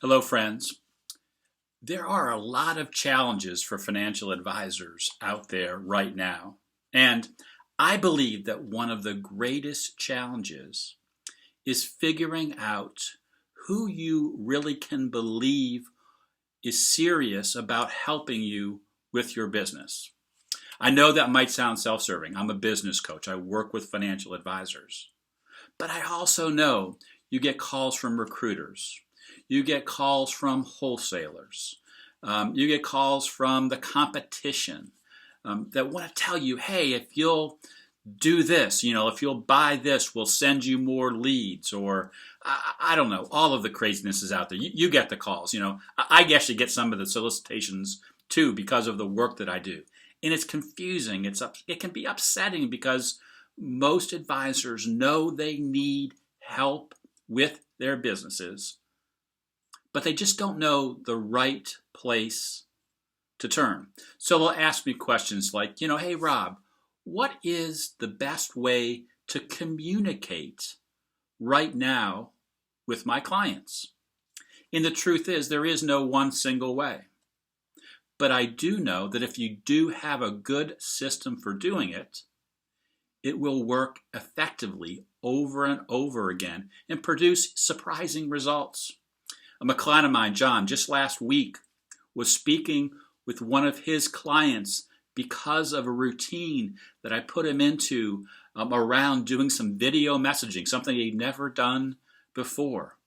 Hello, friends. There are a lot of challenges for financial advisors out there right now. And I believe that one of the greatest challenges is figuring out who you really can believe is serious about helping you with your business. I know that might sound self-serving. I'm a business coach. I work with financial advisors. But I also know you get calls from recruiters. You get calls from wholesalers. You get calls from the competition that want to tell you, hey, if you'll do this, if you'll buy this, we'll send you more leads. Or I don't know, all of the craziness is out there. You get the calls. I actually get some of the solicitations too because of the work that I do. And it's confusing. It can be upsetting because most advisors know they need help with their businesses, but they just don't know the right place to turn. So they'll ask me questions like, hey, Rob, what is the best way to communicate right now with my clients? And the truth is, there is no one single way. But I do know that if you do have a good system for doing it, it will work effectively over and over again and produce surprising results. A client of mine, John, just last week was speaking with one of his clients because of a routine that I put him into around doing some video messaging, something he'd never done before.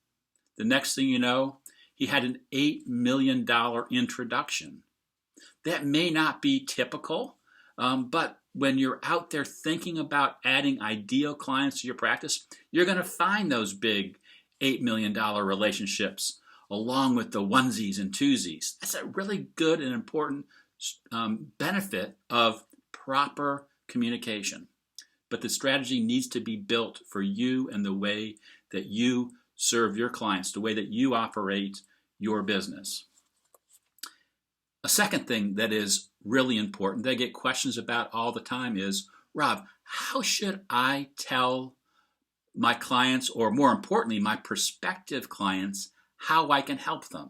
The next thing you know, he had an $8 million introduction. That may not be typical, but when you're out there thinking about adding ideal clients to your practice, you're going to find those big $8 million relationships along with the onesies and twosies. That's a really good and important benefit of proper communication. But the strategy needs to be built for you and the way that you serve your clients, the way that you operate your business. A second thing that is really important that I get questions about all the time is, Rob, how should I tell my clients, or more importantly, my prospective clients, how I can help them?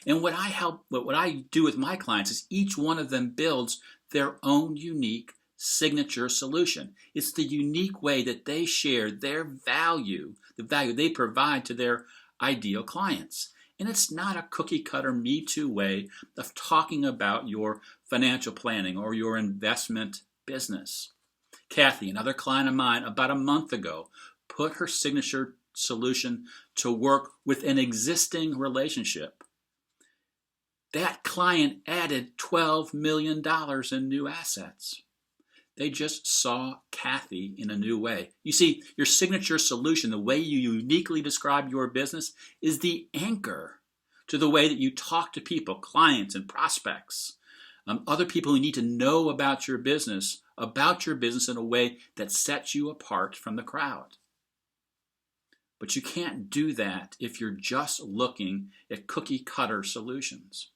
And what I do with my clients is each one of them builds their own unique signature solution. It's the unique way that they share their value, the value they provide to their ideal clients. And it's not a cookie cutter Me Too way of talking about your financial planning or your investment business. Kathy, another client of mine, about a month ago, put her signature solution to work with an existing relationship. That client added $12 million in new assets. They just saw Kathy in a new way. You see, your signature solution, the way you uniquely describe your business, is the anchor to the way that you talk to people, clients and prospects, other people who need to know about your business in a way that sets you apart from the crowd. But you can't do that if you're just looking at cookie cutter solutions.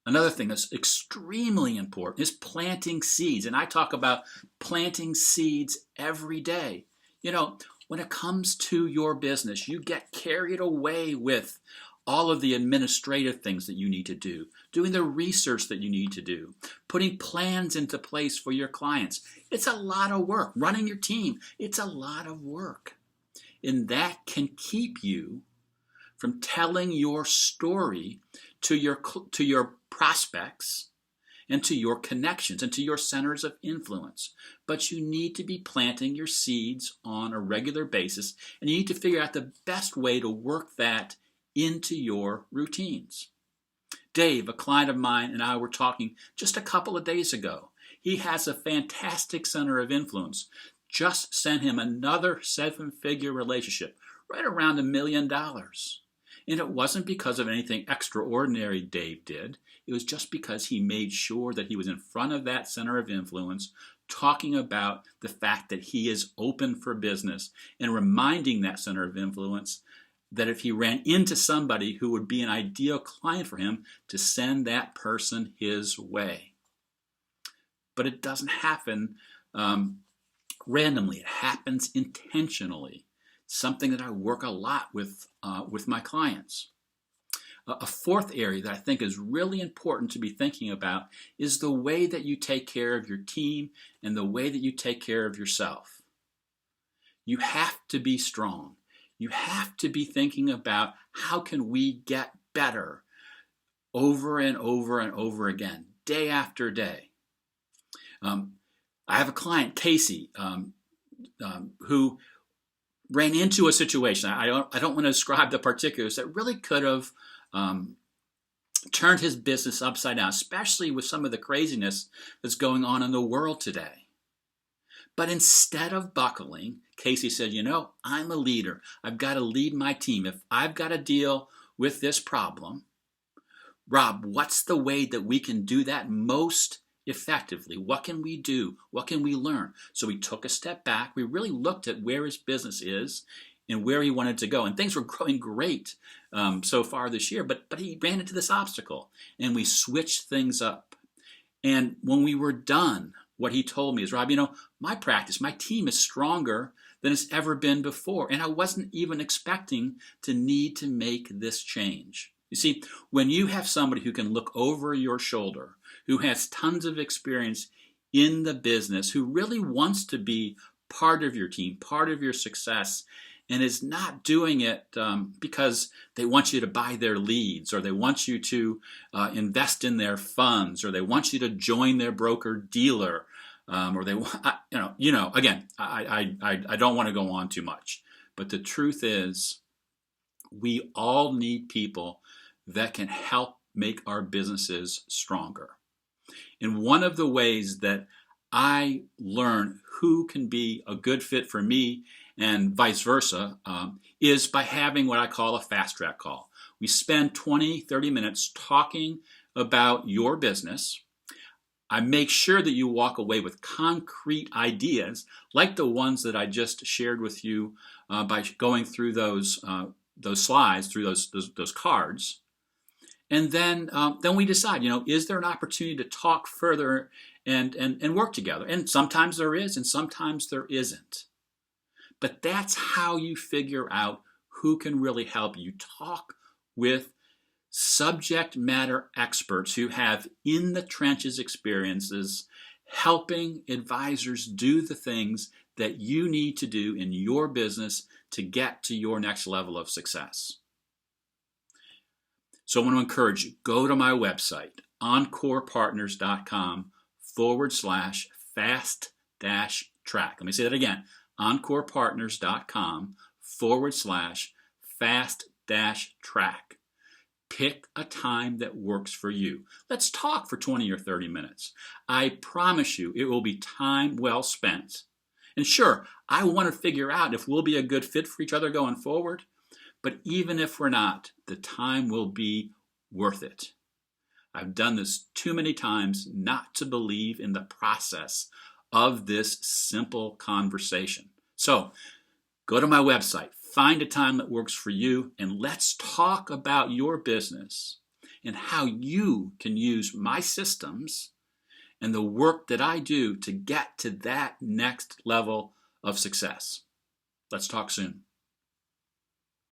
Another thing that's extremely important is planting seeds. And I talk about planting seeds every day. When it comes to your business, you get carried away with all of the administrative things that you need to do, doing the research that you need to do, putting plans into place for your clients. It's a lot of work. Running your team, it's a lot of work. And that can keep you from telling your story to your prospects and to your connections and to your centers of influence. But you need to be planting your seeds on a regular basis, and you need to figure out the best way to work that into your routines. Dave, a client of mine, and I were talking just a couple of days ago. He has a fantastic center of influence. Just sent him another 7-figure relationship, right around $1 million. And it wasn't because of anything extraordinary Dave did. It was just because he made sure that he was in front of that center of influence, talking about the fact that he is open for business and reminding that center of influence that if he ran into somebody who would be an ideal client for him, to send that person his way. But it doesn't happen randomly. It happens intentionally. Something that I work a lot with my clients. A fourth area that I think is really important to be thinking about is the way that you take care of your team and the way that you take care of yourself. You have to be strong. You have to be thinking about how can we get better over and over and over again, day after day. I have a client, Casey, who ran into a situation. I don't want to describe the particulars that really could have turned his business upside down, especially with some of the craziness that's going on in the world today. But instead of buckling, Casey said, I'm a leader. I've got to lead my team. If I've got to deal with this problem, Rob, what's the way that we can do that most effectively? What can we do? What can we learn? So we took a step back. We really looked at where his business is and where he wanted to go. And things were growing great so far this year, but he ran into this obstacle, and we switched things up. And when we were done, what he told me is, Rob, my practice, my team is stronger than it's ever been before. And I wasn't even expecting to need to make this change. You see, when you have somebody who can look over your shoulder, who has tons of experience in the business, who really wants to be part of your team, part of your success, and is not doing it because they want you to buy their leads, or they want you to invest in their funds, or they want you to join their broker dealer, or they want, again, I don't want to go on too much, but the truth is, we all need people that can help make our businesses stronger. And one of the ways that I learn who can be a good fit for me and vice versa is by having what I call a fast track call. We spend 20, 30 minutes talking about your business. I make sure that you walk away with concrete ideas like the ones that I just shared with you by going through those slides, through those cards. And then we decide, is there an opportunity to talk further and work together? And sometimes there is, and sometimes there isn't. But that's how you figure out who can really help you. Talk with subject matter experts who have in the trenches experiences helping advisors do the things that you need to do in your business to get to your next level of success. So I want to encourage you, go to my website, encorepartners.com/fast-track. Let me say that again, encorepartners.com/fast-track. Pick a time that works for you. Let's talk for 20 or 30 minutes. I promise you it will be time well spent. And sure, I want to figure out if we'll be a good fit for each other going forward. But even if we're not, the time will be worth it. I've done this too many times not to believe in the process of this simple conversation. So go to my website, find a time that works for you, and let's talk about your business and how you can use my systems and the work that I do to get to that next level of success. Let's talk soon.